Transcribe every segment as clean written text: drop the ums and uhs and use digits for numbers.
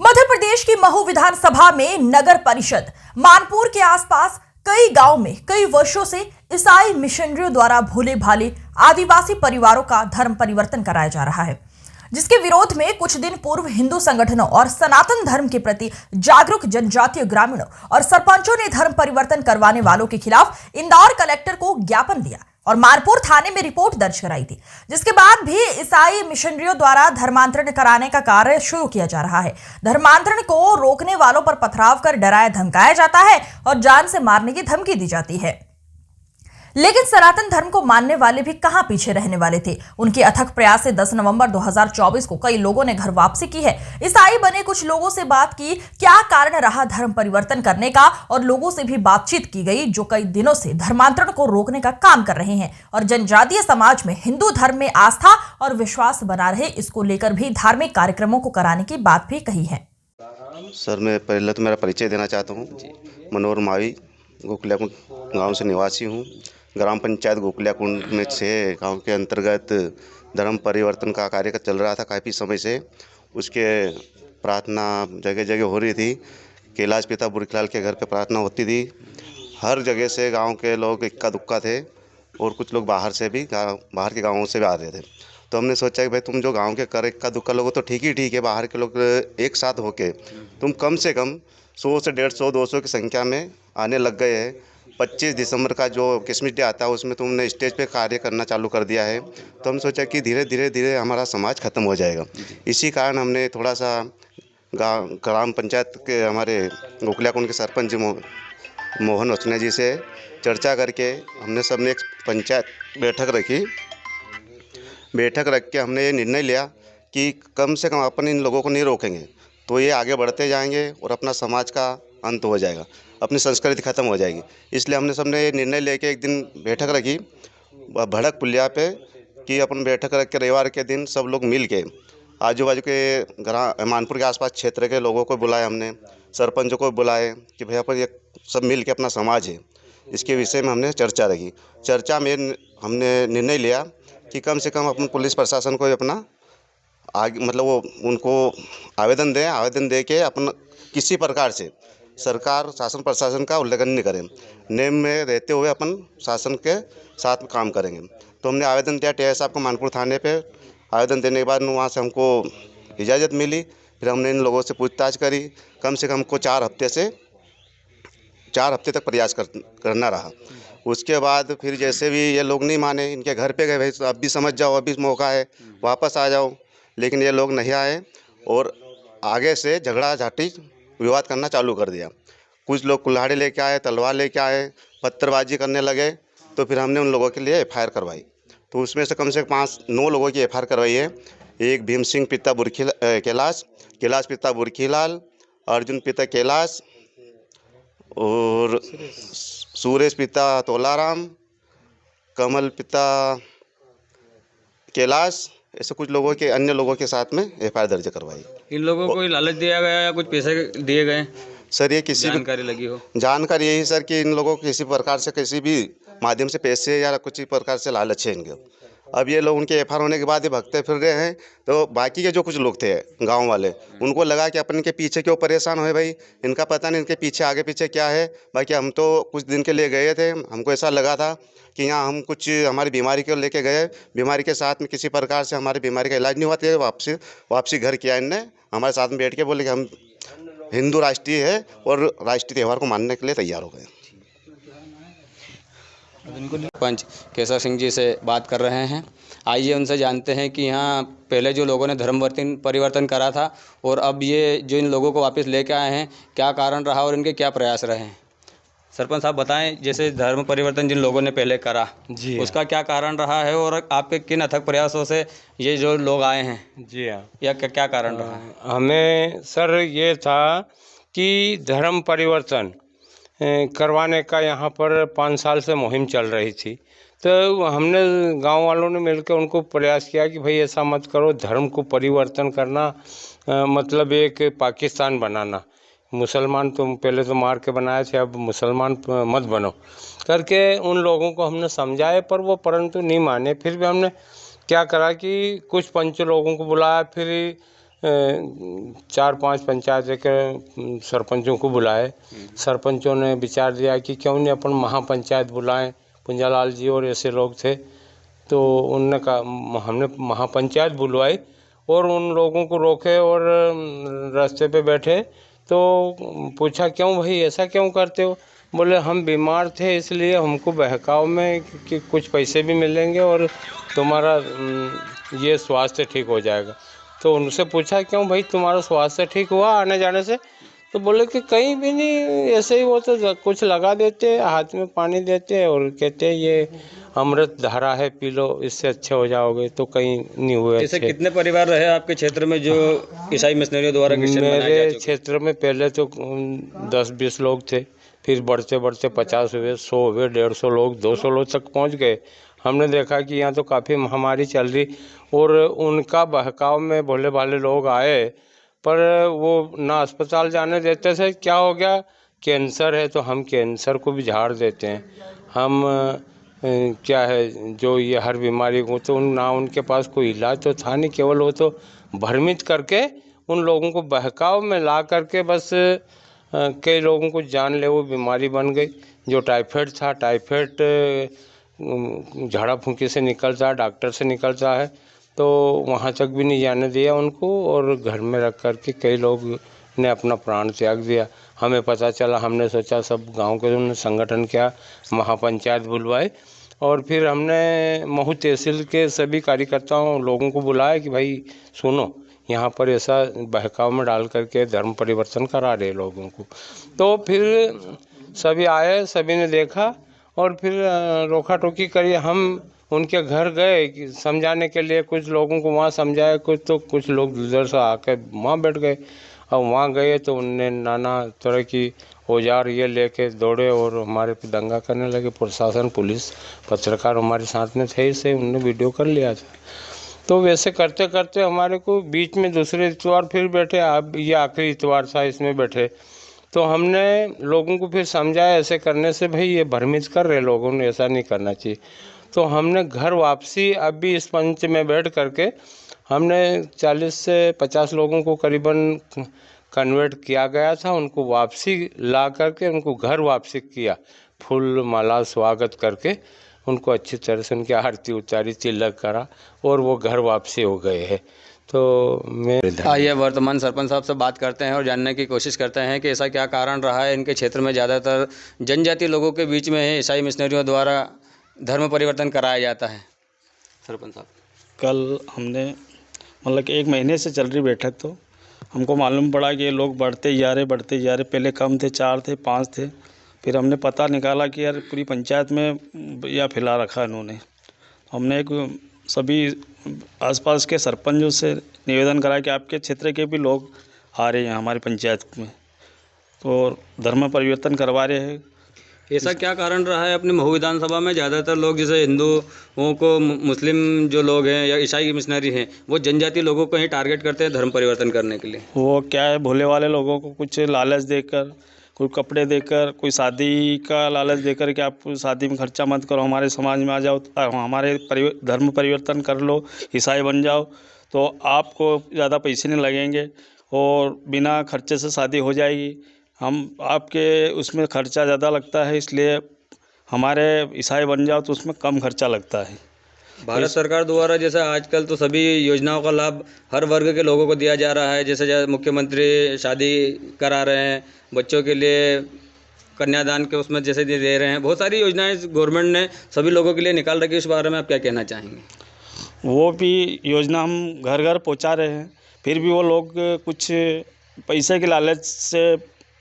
मध्य प्रदेश की महू विधानसभा में नगर परिषद मानपुर के आसपास कई गांव में कई वर्षों से ईसाई मिशनरियों द्वारा भोले भाले आदिवासी परिवारों का धर्म परिवर्तन कराया जा रहा है, जिसके विरोध में कुछ दिन पूर्व हिंदू संगठनों और सनातन धर्म के प्रति जागरूक जनजातीय ग्रामीणों और सरपंचों ने धर्म परिवर्तन करवाने वालों के खिलाफ इंदौर कलेक्टर को ज्ञापन दिया और मानपुर थाने में रिपोर्ट दर्ज कराई थी, जिसके बाद भी ईसाई मिशनरियों द्वारा धर्मांतरण कराने का कार्य शुरू किया जा रहा है। धर्मांतरण को रोकने वालों पर पथराव कर डराया धमकाया जाता है और जान से मारने की धमकी दी जाती है। लेकिन सनातन धर्म को मानने वाले भी कहां पीछे रहने वाले थे। उनके अथक प्रयास से 10 नवंबर 2024 को कई लोगों ने घर वापसी की है। ईसाई बने कुछ लोगों से बात की, क्या कारण रहा धर्म परिवर्तन करने का, और लोगों से भी बातचीत की गई जो कई दिनों से धर्मांतरण को रोकने का काम कर रहे हैं और जनजातीय समाज में हिंदू धर्म में आस्था और विश्वास बना रहे, इसको लेकर भी धार्मिक कार्यक्रमों को कराने की बात भी कही है। सर, मैं पहले तो मेरा परिचय देना चाहता हूँ। मनोहर मावी गोकुलियाकुंड गांव से निवासी हूँ। ग्राम पंचायत गोकुलियाकुंड में 6 गांव के अंतर्गत धर्म परिवर्तन का कार्य चल रहा था काफ़ी समय से। उसके प्रार्थना जगह जगह हो रही थी। कैलाश पिता बुरखीलाल के घर पे प्रार्थना होती थी। हर जगह से गांव के लोग इक्का दुक्का थे और कुछ लोग बाहर के गाँवों से भी आ रहे थे। तो हमने सोचा कि भाई तुम जो गांव के कर इक्का दुक्का लोग तो ठीक है, बाहर के लोग एक साथ होके तुम कम से कम 100 से 150 200 की संख्या में आने लग गए हैं। 25 दिसंबर का जो क्रिसमस डे आता है उसमें तुमने स्टेज पे कार्य करना चालू कर दिया है। तो हम सोचा कि धीरे धीरे हमारा समाज ख़त्म हो जाएगा। इसी कारण हमने थोड़ा सा ग्राम पंचायत के हमारे गोकुलियाकुंड के सरपंच मोहन वचने जी से चर्चा करके हमने सबने एक पंचायत बैठक रख के हमने ये निर्णय लिया कि कम से कम अपन इन लोगों को नहीं रोकेंगे तो ये आगे बढ़ते जाएंगे और अपना समाज का अंत हो जाएगा, अपनी संस्कृति ख़त्म हो जाएगी। इसलिए हमने सबने ये निर्णय लेके एक दिन बैठक रखी भड़क पुलिया पे कि अपन बैठक रख के रविवार के दिन सब लोग मिल के आजू बाजू के मानपुर के आसपास क्षेत्र के लोगों को बुलाए, हमने सरपंचों को बुलाए कि भाई अपन ये सब मिल के अपना समाज है, इसके विषय में हमने चर्चा रखी। चर्चा में हमने निर्णय लिया कि कम से कम अपन पुलिस प्रशासन को अपना आगे मतलब वो उनको आवेदन दे के अपन किसी प्रकार से सरकार शासन प्रशासन का उल्लंघन नहीं करें, नियम में रहते हुए अपन शासन के साथ में काम करेंगे। तो हमने आवेदन दिया टीआई साहब को मानपुर थाने पे। आवेदन देने के बाद वहाँ से हमको इजाज़त मिली। फिर हमने इन लोगों से पूछताछ करी। कम से कम हमको 4 हफ्ते तक प्रयास करना रहा। उसके बाद फिर जैसे भी ये लोग नहीं माने, इनके घर पे गए, भाई अब भी समझ जाओ, अभी मौका है, वापस आ जाओ। लेकिन ये लोग नहीं आए और आगे से झगड़ा झाटी विवाद करना चालू कर दिया। कुछ लोग कुल्हाड़ी लेके आए, तलवार लेके आए, पत्थरबाजी करने लगे। तो फिर हमने उन लोगों के लिए एफआईआर करवाई। तो उसमें से कम से कम 9 लोगों की एफआईआर करवाई है। एक भीम सिंह पिता कैलाश पिता बुरखीलाल, अर्जुन पिता कैलाश और सुरेश पिता तोलाराम, कमल पिता कैलाश, ऐसे कुछ लोगों के अन्य लोगों के साथ में एफआईआर दर्ज करवाई। इन लोगों को लालच दिया गया या कुछ पैसे दिए गए? सर, ये किसी जानकारी लगी हो? जानकारी यही सर कि इन लोगों को किसी प्रकार से किसी भी माध्यम से पैसे या कुछ प्रकार से लालच है इनके। अब ये लोग उनके एफआईआर होने के बाद ये भगते फिर रहे हैं। तो बाकी के जो कुछ लोग थे गांव वाले, उनको लगा कि अपन के पीछे क्यों परेशान हुए, भाई इनका पता नहीं इनके पीछे आगे पीछे क्या है। बाकी हम तो कुछ दिन के लिए गए थे, हमको ऐसा लगा था कि यहाँ हम कुछ हमारी बीमारी को लेके गए, बीमारी के साथ में किसी प्रकार से हमारी बीमारी का इलाज नहीं हुआ था। वापसी घर किया इनने हमारे साथ में बैठ के बोले कि हम हिंदू राष्ट्रीय है और राष्ट्रीय त्यौहार को मानने के लिए तैयार हो गए। पंच केशव सिंह जी से बात कर रहे हैं। आइए उनसे जानते हैं कि यहाँ पहले जो लोगों ने धर्म परिवर्तन करा था और अब ये जो इन लोगों को वापस लेके आए हैं, क्या कारण रहा और इनके क्या प्रयास रहे हैं। सरपंच साहब बताएं, जैसे धर्म परिवर्तन जिन लोगों ने पहले करा जी, उसका क्या कारण रहा है और आपके किन अथक प्रयासों से ये जो लोग आए हैं? जी हाँ, या क्या कारण रहा है? हमें सर ये था कि धर्म परिवर्तन करवाने का यहाँ पर 5 साल से मुहिम चल रही थी। तो हमने गांव वालों ने मिलकर उनको प्रयास किया कि भाई ऐसा मत करो, धर्म को परिवर्तन करना मतलब एक पाकिस्तान बनाना, मुसलमान तुम पहले तो मार के बनाए थे, अब मुसलमान मत बनो करके उन लोगों को हमने समझाए, पर वो परंतु नहीं माने। फिर भी हमने क्या करा कि कुछ पंच लोगों को बुलाया, फिर 4-5 पंचायत के सरपंचों को बुलाए। सरपंचों ने विचार दिया कि क्यों नहीं अपन महापंचायत बुलाएं, पुंजालाल जी और ऐसे लोग थे, तो उनने कहा हमने महापंचायत बुलवाई और उन लोगों को रोके और रास्ते पे बैठे तो पूछा क्यों भाई ऐसा क्यों करते हो? बोले हम बीमार थे इसलिए हमको बहकाव में कि कुछ पैसे भी मिलेंगे और तुम्हारा ये स्वास्थ्य ठीक हो जाएगा। तो उनसे पूछा क्यों भाई तुम्हारा स्वास्थ्य ठीक हुआ आने जाने से? तो बोले कि कहीं भी नहीं, ऐसे ही वो तो कुछ लगा देते, हाथ में पानी देते और कहते ये अमृत धारा है पी लो, इससे अच्छे हो जाओगे। तो कहीं नहीं हुए जैसे अच्छे। कितने परिवार रहे आपके क्षेत्र में जो ईसाई मिशनरियों द्वारा क्रिश्चियन बनाए जा मेरे चुके? क्षेत्र में पहले तो 10-20 लोग थे, फिर बढ़ते बढ़ते 50 हुए, 100 हुए, 150 लोग, 200 लोग तक पहुंच गए। हमने देखा कि यहाँ तो काफ़ी महामारी चल रही और उनका बहकाव में भोले भाले लोग आए, पर वो ना अस्पताल जाने देते थे। क्या हो गया, कैंसर है तो हम कैंसर को भी झाड़ देते हैं। हम क्या है जो ये हर बीमारी को तो ना उनके पास कोई इलाज तो था नहीं, केवल वो तो भ्रमित करके उन लोगों को बहकाव में ला करके बस कई लोगों को जानलेवा बीमारी बन गई। जो टाइफाइड था, टाइफाइड झाड़ा फूंकी से निकलता है, डॉक्टर से निकलता है, तो वहाँ तक भी नहीं जाने दिया उनको और घर में रख कर के कई लोग ने अपना प्राण त्याग दिया। हमें पता चला, हमने सोचा सब गांव के उन्होंने संगठन किया, महापंचायत बुलवाए और फिर हमने महू तहसील के सभी कार्यकर्ताओं लोगों को बुलाया कि भाई सुनो, यहाँ पर ऐसा बहकाव में डाल करके धर्म परिवर्तन करा रहे लोगों को। तो फिर सभी आए, सभी ने देखा और फिर रोका टोकी करी। हम उनके घर गए कि समझाने के लिए, कुछ लोगों को वहाँ समझाया, कुछ लोग उधर से आके वहाँ बैठ गए। और वहाँ गए तो उनने नाना तरह की औजार ये लेके दौड़े और हमारे पे दंगा करने लगे। प्रशासन, पुलिस, पत्रकार हमारे साथ में थे, इसे उनने वीडियो कर लिया था। तो वैसे करते करते हमारे को बीच में दूसरे इतवार फिर बैठे, अब ये आखिरी इतवार था, इसमें बैठे तो हमने लोगों को फिर समझाया ऐसे करने से भाई ये भ्रमित कर रहे लोगों ने, ऐसा नहीं करना चाहिए। तो हमने घर वापसी अभी इस पंच में बैठ करके हमने 40 से 50 लोगों को करीबन कन्वर्ट किया गया था। उनको वापसी ला करके उनको घर वापसी किया, फूल माला स्वागत करके उनको अच्छी तरह से उनकी आरती उतारी, तिलक करा और वो घर वापसी हो गए हैं। तो मैं आइए वर्तमान सरपंच साहब से बात करते हैं और जानने की कोशिश करते हैं कि ऐसा क्या कारण रहा है इनके क्षेत्र में ज़्यादातर जनजाति लोगों के बीच में ही ईसाई मिशनरियों द्वारा धर्म परिवर्तन कराया जाता है। सरपंच साहब, कल हमने मतलब कि 1 महीने से चल रही बैठक, तो हमको मालूम पड़ा कि ये लोग बढ़ते जा रहे। पहले कम थे, 4 थे, 5 थे, फिर हमने पता निकाला कि यार पूरी पंचायत में या फैला रखा इन्होंने। हमने सभी आसपास के सरपंचों से निवेदन करा कि आपके क्षेत्र के भी लोग आ रहे हैं हमारी पंचायत में, तो धर्म परिवर्तन करवा रहे हैं। ऐसा क्या कारण रहा है अपनी महू विधानसभा में ज़्यादातर लोग जैसे हिंदुओं को, मुस्लिम जो लोग हैं या ईसाई मिशनरी हैं, वो जनजाति लोगों को ही टारगेट करते हैं धर्म परिवर्तन करने के लिए? वो क्या है, भोले वाले लोगों को कुछ लालच देकर, कोई कपड़े देकर, कोई शादी का लालच देकर कि आप शादी में खर्चा मत करो, हमारे समाज में आ जाओ, हमारे धर्म परिवर्तन कर लो, ईसाई बन जाओ, तो आपको ज़्यादा पैसे नहीं लगेंगे और बिना खर्चे से शादी हो जाएगी। हम आपके उसमें खर्चा ज़्यादा लगता है, इसलिए हमारे ईसाई बन जाओ तो उसमें कम खर्चा लगता है। भारत सरकार द्वारा जैसे आजकल तो सभी योजनाओं का लाभ हर वर्ग के लोगों को दिया जा रहा है। जैसे मुख्यमंत्री शादी करा रहे हैं, बच्चों के लिए कन्यादान के उसमें जैसे दे रहे हैं, बहुत सारी योजनाएं गवर्नमेंट ने सभी लोगों के लिए निकाल रखी है। इस बारे में आप क्या कहना चाहेंगे? वो भी योजना हम घर घर पहुंचा रहे हैं, फिर भी वो लोग कुछ पैसे के लालच से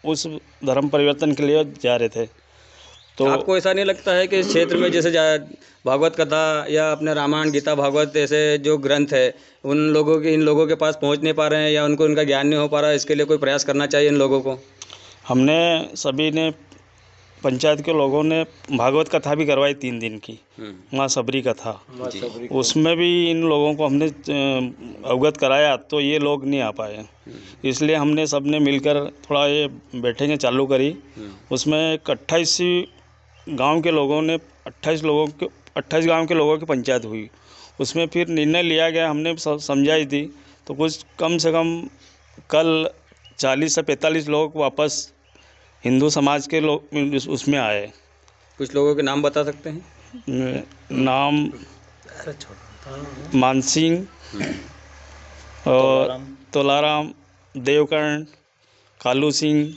उस धर्म परिवर्तन के लिए जा रहे थे। तो आपको ऐसा नहीं लगता है कि इस क्षेत्र में जैसे भागवत कथा या अपने रामायण, गीता, भागवत ऐसे जो ग्रंथ है इन लोगों के पास पहुंच नहीं पा रहे हैं या उनको इनका ज्ञान नहीं हो पा रहा है? इसके लिए कोई प्रयास करना चाहिए इन लोगों को। हमने सभी ने, पंचायत के लोगों ने भागवत कथा भी करवाई 3 दिन की, माँ सबरी कथा, उसमें भी इन लोगों को हमने अवगत कराया, तो ये लोग नहीं आ पाए। इसलिए हमने सब ने मिलकर थोड़ा ये बैठेंगे चालू करी। उसमें 28 गांव के लोगों ने 28 गांव के लोगों की पंचायत हुई। उसमें फिर निर्णय लिया गया, हमने समझाई थी तो कुछ कम से कम कल 40 से 45 लोग वापस हिंदू समाज के लोग उसमें आए। कुछ लोगों के नाम बता सकते हैं? नाम मानसिंह और तोलाराम, देवकर्ण, कालू सिंह,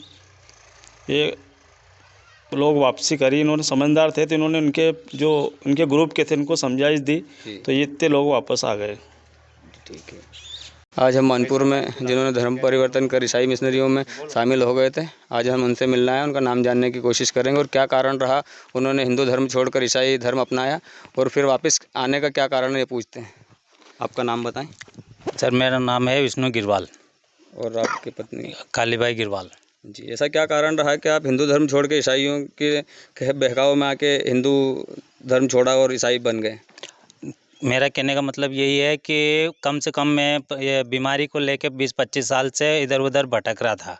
ये लोग वापसी करी। इन्होंने समझदार थे तो इन्होंने उनके ग्रुप के थे उनको समझाइश दी, तो ये इतने लोग वापस आ गए। ठीक है। आज हम मानपुर में जिन्होंने धर्म परिवर्तन कर ईसाई मिशनरियों में शामिल हो गए थे, आज हम उनसे मिलना है, उनका नाम जानने की कोशिश करेंगे और क्या कारण रहा उन्होंने हिंदू धर्म छोड़कर ईसाई धर्म अपनाया और फिर वापस आने का क्या कारण है ये पूछते हैं। आपका नाम बताएं। सर मेरा नाम है विष्णु गिरवाल और आपकी पत्नी? कालीबाई गिरवाल। जी, ऐसा क्या कारण रहा कि आप हिंदू धर्म छोड़ के ईसाइयों के बहकाव में आके हिंदू धर्म छोड़ा और ईसाई बन गए? मेरा कहने का मतलब यही है कि कम से कम मैं ये बीमारी को लेके 20-25 साल से इधर उधर भटक रहा था।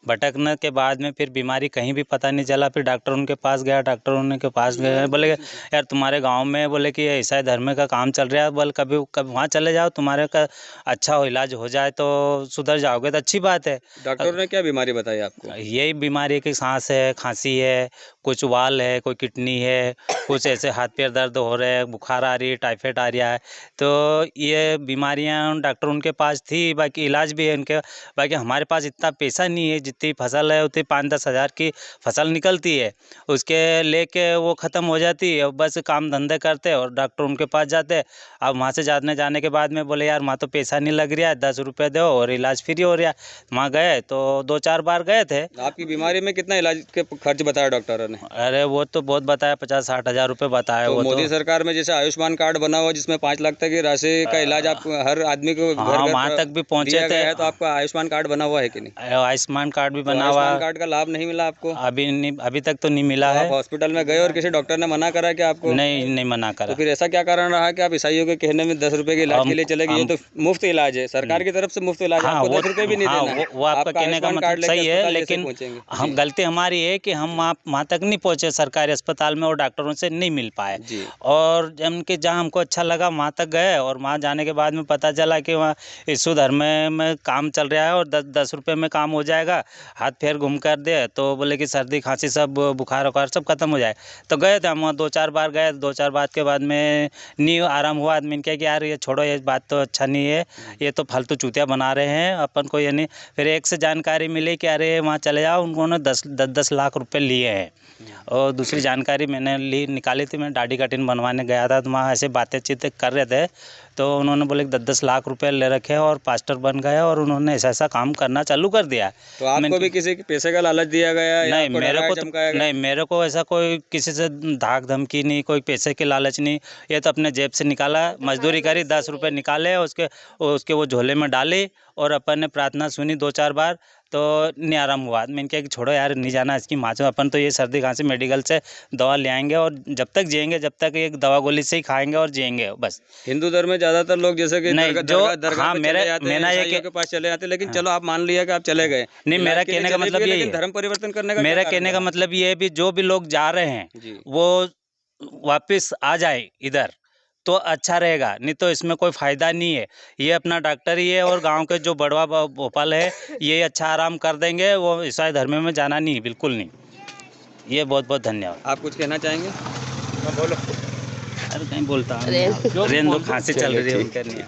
भटकने के बाद में फिर बीमारी कहीं भी पता नहीं चला। फिर डॉक्टर उनके पास गया, डॉक्टर उनके पास गए, बोले यार तुम्हारे गांव में बोले कि ईसाई धर्म का काम चल रहा है, बोले कभी वहाँ चले जाओ, तुम्हारे का अच्छा हो इलाज हो जाए तो सुधर जाओगे तो अच्छी बात है। डॉक्टर ने क्या बीमारी बताई आपको? यही बीमारी कि सांस है, खांसी है, कुछ वाल है, कोई किडनी है, कुछ ऐसे हाथ पैर दर्द हो रहे हैं, बुखार आ रही है, टाइफाइड आ रहा है। तो ये बीमारियां डॉक्टर उनके पास थी, बाकी इलाज भी है उनके। बाकी हमारे पास इतना पैसा नहीं है, जितनी फसल है उतनी 5-10 हज़ार की फसल निकलती है, उसके लेके वो ख़त्म हो जाती है। बस काम धंधे करते और डॉक्टर उनके पास जाते। अब वहाँ से जाने के बाद में बोले यार वहाँ तो पैसा नहीं लग रहा है, 10 रुपये दो और इलाज फ्री हो रहा है। वहाँ गए तो 2-4 बार गए थे। आपकी बीमारी में कितना इलाज के खर्च बताया डॉक्टर ने? अरे वो तो बहुत बताया, 50-60 हज़ार रुपये बताया। तो वो मोदी तो सरकार में जैसे आयुष्मान कार्ड बना हुआ जिसमें 5 लाख तक की राशि का इलाज आप हर आदमी को हाँ, वहाँ तक भी पहुँचे थे। तो आपका आयुष्मान कार्ड बना हुआ है कि नहीं? आयुष्मान कार्ड भी तो बना हुआ। आयुष्मान कार्ड का लाभ नहीं मिला आपको? अभी तक तो नहीं मिला है। आप हॉस्पिटल में गए और किसी डॉक्टर ने मना करा कि आपको? नहीं मना करा। तो फिर ऐसा क्या कारण रहा कि आप ईसाइयों के कहने में 10 रुपए के इलाज के लिए चले गए? ये तो मुफ्त इलाज है, सरकार की तरफ से मुफ्त इलाज है, आपको 10 रुपए भी नहीं देना है। वो आपका कहने का मतलब सही है, लेकिन हम गलती हमारी है कि हम वहाँ तक नहीं पहुँचे सरकारी अस्पताल में और डॉक्टरों से नहीं मिल पाए। और उनके जहाँ हमको अच्छा लगा वहाँ तक गए और वहाँ जाने के बाद में पता चला कि वहाँ ईसाई धर्म में काम चल रहा है और 10 रुपये में काम हो जाएगा, हाथ पैर घूम कर दे तो बोले कि सर्दी खांसी सब बुखार वखार सब खत्म हो जाए। तो गए थे हम वहाँ 2-4 बार गए। 2-4 बार के बाद में नहीं आराम हुआ। आदमी ने कहा कि यार ये छोड़ो, ये बात तो अच्छा नहीं है, ये तो फालतू चूतिया बना रहे हैं अपन को, ये नहीं। फिर एक से जानकारी मिली कि अरे वहाँ चले जाओ, उन्होंने 10 लाख रुपए लिए हैं। और दूसरी जानकारी मैंने निकाली थी, मैं दाढ़ी कटिंग बनवाने गया था तो वहाँ ऐसे बातें चीतें कर रहे थे, तो उन्होंने बोले 10 लाख रुपए ले रखे और पास्टर बन गए और उन्होंने ऐसा काम करना चालू कर दिया। तो आपको भी किसी पैसे का लालच दिया गया? नहीं, मेरे को ऐसा कोई किसी से धाक धमकी नहीं, कोई पैसे की लालच नहीं। ये तो अपने जेब से निकाला, मजदूरी करी, 10 रुपये निकाले, उसके वो झोले में डाले और अपन ने प्रार्थना सुनी 2-4 बार तो नहीं आराम हुआ। मैंने कहा कि छोड़ो यार, नहीं जाना इसकी माँ, अपन तो ये सर्दी खांसी मेडिकल से दवा ले आएंगे और जब तक जिएंगे, जब तक एक दवा गोली से ही खाएंगे और जिएंगे बस। हिंदू धर्म में ज़्यादातर लोग जैसे कि नहीं, दरगाह के पास चले जाते, लेकिन चलो आप मान लिया कि आप चले गए। नहीं, मेरा कहने का मतलब ये है, धर्म परिवर्तन करने का मेरा कहने का मतलब ये है भी जो भी लोग जा रहे हैं वो वापस आ जाए इधर तो अच्छा रहेगा, नहीं तो इसमें कोई फ़ायदा नहीं है। ये अपना डॉक्टर ही है और गांव के जो बड़वा भोपाल है ये अच्छा आराम कर देंगे, वो ईसाई धर्म में जाना नहीं, बिल्कुल नहीं। ये बहुत बहुत धन्यवाद। आप कुछ कहना चाहेंगे? बोलो। अरे कहीं बोलता हूँ, रेन दो, खांसी चल रही है उनके नहीं।